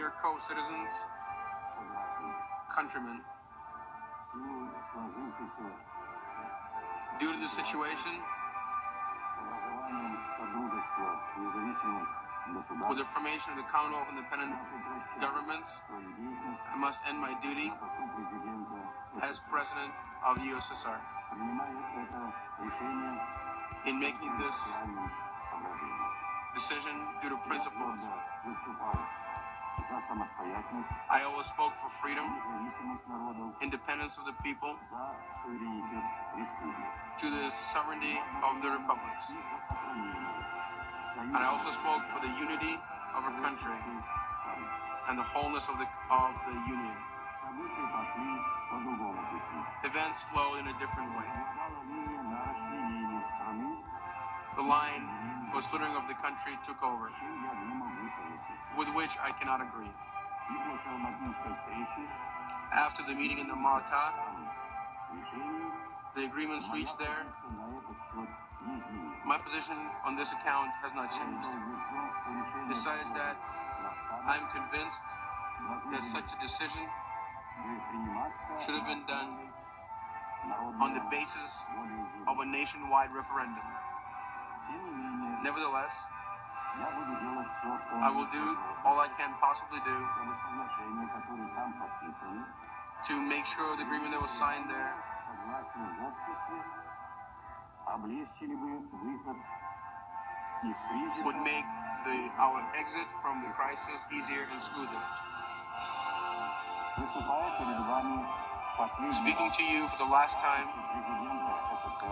dear co-citizens, countrymen, due to the situation, with the formation of the Commonwealth independent governments, I must end my duty as President of the USSR. In making this decision due to principles, I always spoke for freedom, independence of the people, to the sovereignty of the republics. And I also spoke for the unity of our country and the wholeness of the union. Events flowed in a different way. The line for splintering of the country took over, with which I cannot agree. After the meeting in the Malta, the agreements reached there, my position on this account has not changed. Besides that, I'm convinced that such a decision should have been done on the basis of a nationwide referendum. Nevertheless, I will do all I can possibly do to make sure the agreement that was signed there would make our exit from the crisis easier and smoother. Speaking to you for the last time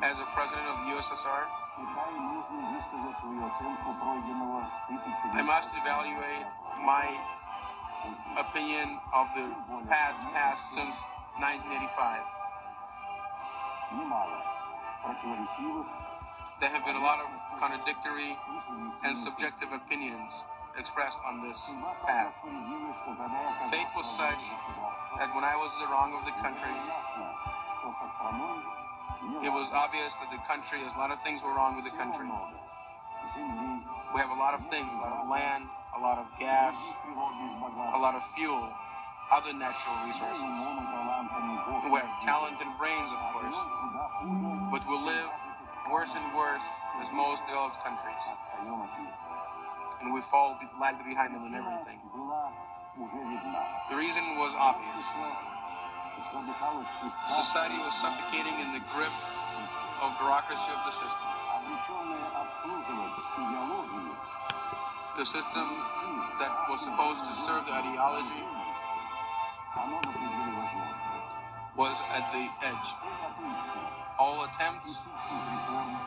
as a president of the USSR, I must evaluate my opinion of the path passed since 1985. There have been a lot of contradictory and subjective opinions expressed on this path. Fate was such that when I was in the wrong of the country, it was obvious that the country, a lot of things were wrong with the country. We have a lot of things, a lot of land, a lot of gas, a lot of fuel, other natural resources. We have talent and brains, of course, but we live worse and worse as most developed countries. And we lag behind them in everything. The reason was obvious. Society was suffocating in the grip of bureaucracy of the system. The system that was supposed to serve the ideology was at the edge. All attempts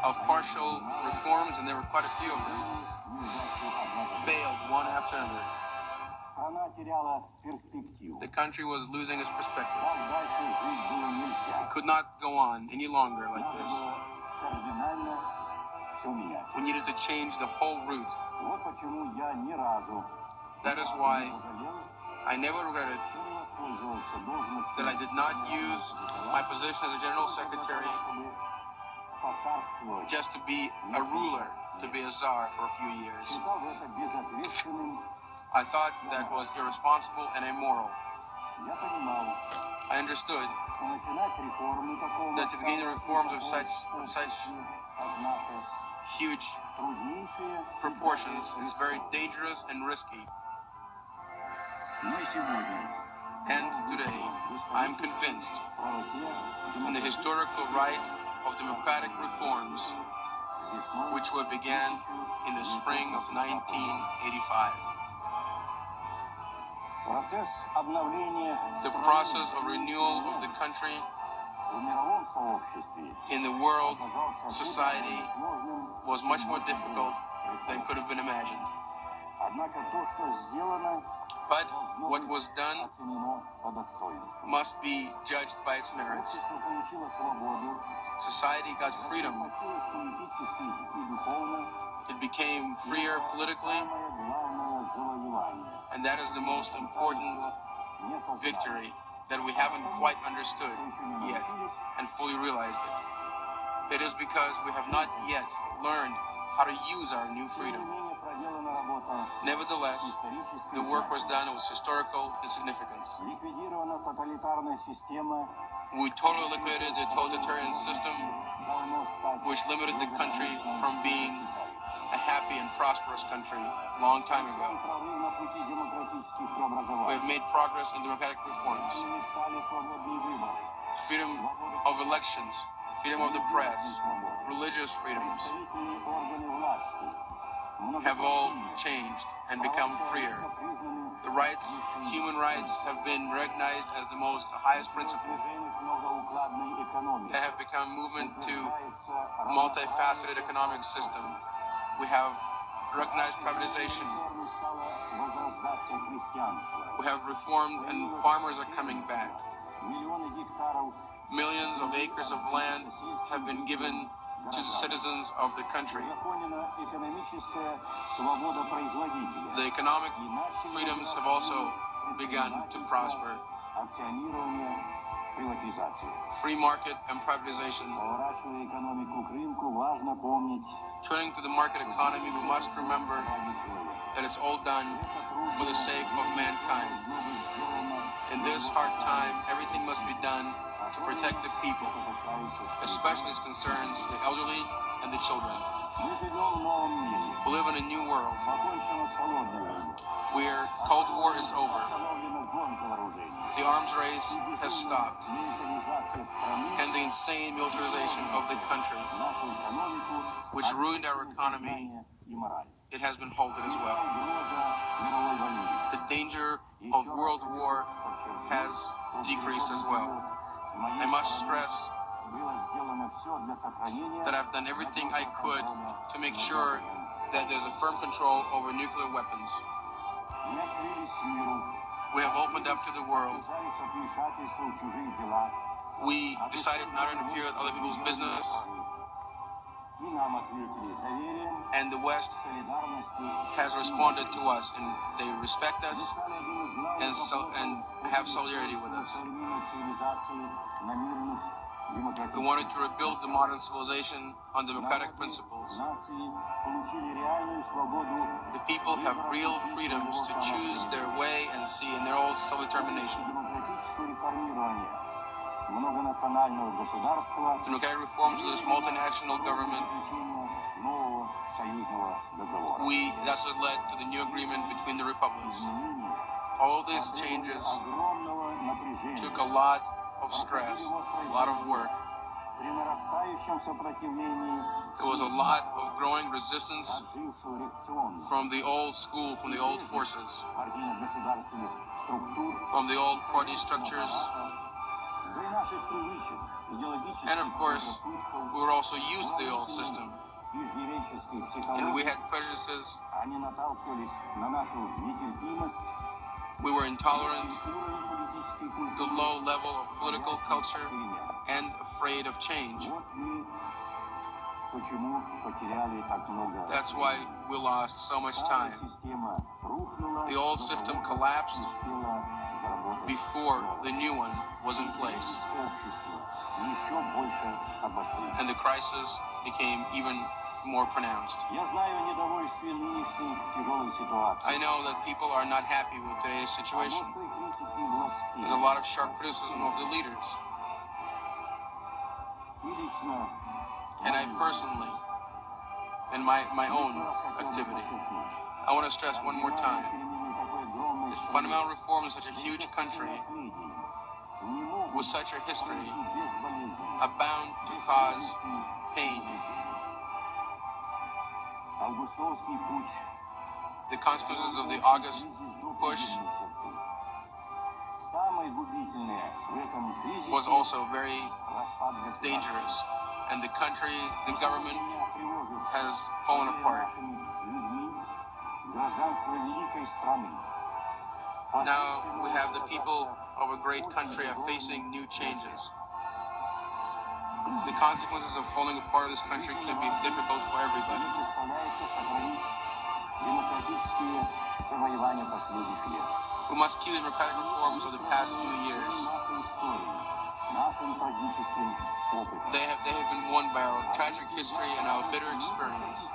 of partial reforms, and there were quite a few of them, failed one after another. The country was losing its perspective. It could not go on any longer like this. We needed to change the whole route. That is why I never regretted that I did not use my position as a general secretary just to be a ruler, to be a czar for a few years. I thought that was irresponsible and immoral. I understood that to begin the reforms of such huge proportions is very dangerous and risky. And today, I am convinced in the historical right of democratic reforms, which were began in the spring of 1985. The process of renewal of the country in the world society was much more difficult than could have been imagined. But what was done must be judged by its merits. Society got freedom. It became freer politically, and that is the most important victory that we haven't quite understood yet and fully realized it. It is because we have not yet learned how to use our new freedom. Nevertheless, the work was done with historical significance. We totally liquidated the totalitarian system, which limited the country from being a happy and prosperous country a long time ago. We have made progress in democratic reforms. Freedom of elections, freedom of the press, religious freedoms have all changed and become freer. The rights, human rights, have been recognized as the most highest principle. They have become movement to a multifaceted economic system. We have recognized privatization. We have reformed, and farmers are coming back. Millions of acres of land have been given to the citizens of the country. The economic freedoms have also begun to prosper. Free market and privatization. Turning to the market economy, we must remember that it's all done for the sake of mankind. In this hard time, everything must be done to protect the people, especially as concerns the elderly and the children. We live in a new world where Cold War is over. The arms race has stopped, and the insane militarization of the country, which ruined our economy, it has been halted as well. The danger of world war has decreased as well. I must stress that I've done everything I could to make sure that there's a firm control over nuclear weapons. We have opened up to the world. We decided not to interfere with other people's business. And the West has responded to us, and they respect us and have solidarity with us. We wanted to rebuild the modern civilization on democratic principles. The people have real freedoms to choose their way and see in their own self-determination. Democratic reforms of this multinational government, that's what led to the new agreement between the republics. All these changes took a lot of stress, a lot of work. There was a lot of growing resistance from the old school, from the old forces, from the old party structures. And of course, we were also used to the old system. And we had prejudices. We were intolerant, the low level of political culture, and afraid of change. That's why we lost so much time. The old system collapsed before the new one was in place. And the crisis became even more pronounced. I know that people are not happy with today's situation. There's a lot of sharp criticism of the leaders. And I personally, in my own activity, I want to stress one more time, that fundamental reform in such a huge country, with such a history, are bound to cause pain. The consequences of the August push was also very dangerous, and the country, the government, has fallen apart. Now we have the people of a great country are facing new changes. The consequences of falling apart of this country can be difficult for everybody. We must keep the democratic reforms of the past few years. They have been won by our tragic history and our bitter experience.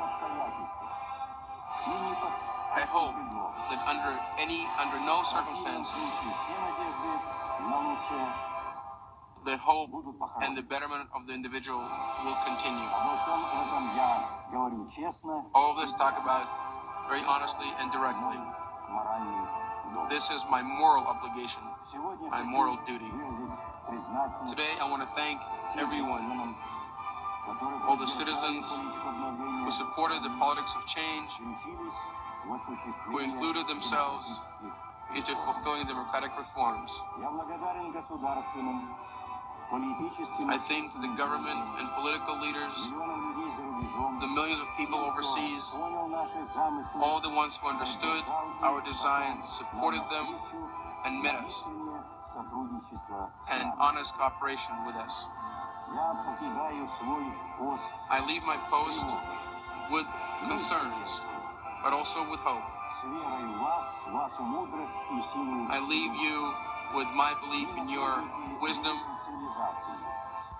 I hope that under no circumstances, the hope and the betterment of the individual will continue. All of this talk about very honestly and directly. This is my moral obligation, my moral duty. Today I want to thank everyone, all the citizens who supported the politics of change, who included themselves into fulfilling democratic reforms. I thank the government and political leaders, the millions of people overseas, all the ones who understood our designs, supported them, and met us, and honest cooperation with us. I leave my post with concerns, but also with hope. I leave you with my belief in your wisdom.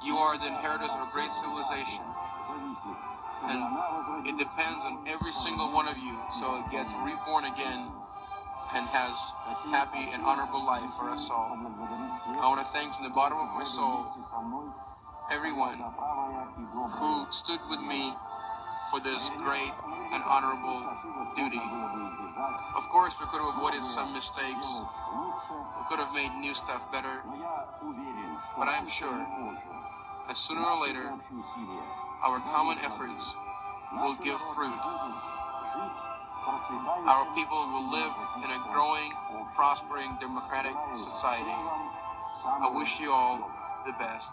You are the inheritors of a great civilization, and it depends on every single one of you, so it gets reborn again and has happy and honorable life for us all. I want to thank from the bottom of my soul everyone who stood with me for this great and honorable duty. Of course, we could have avoided some mistakes. We could have made new stuff better. But I'm sure that sooner or later, our common efforts will give fruit. Our people will live in a growing, prospering, democratic society. I wish you all the best.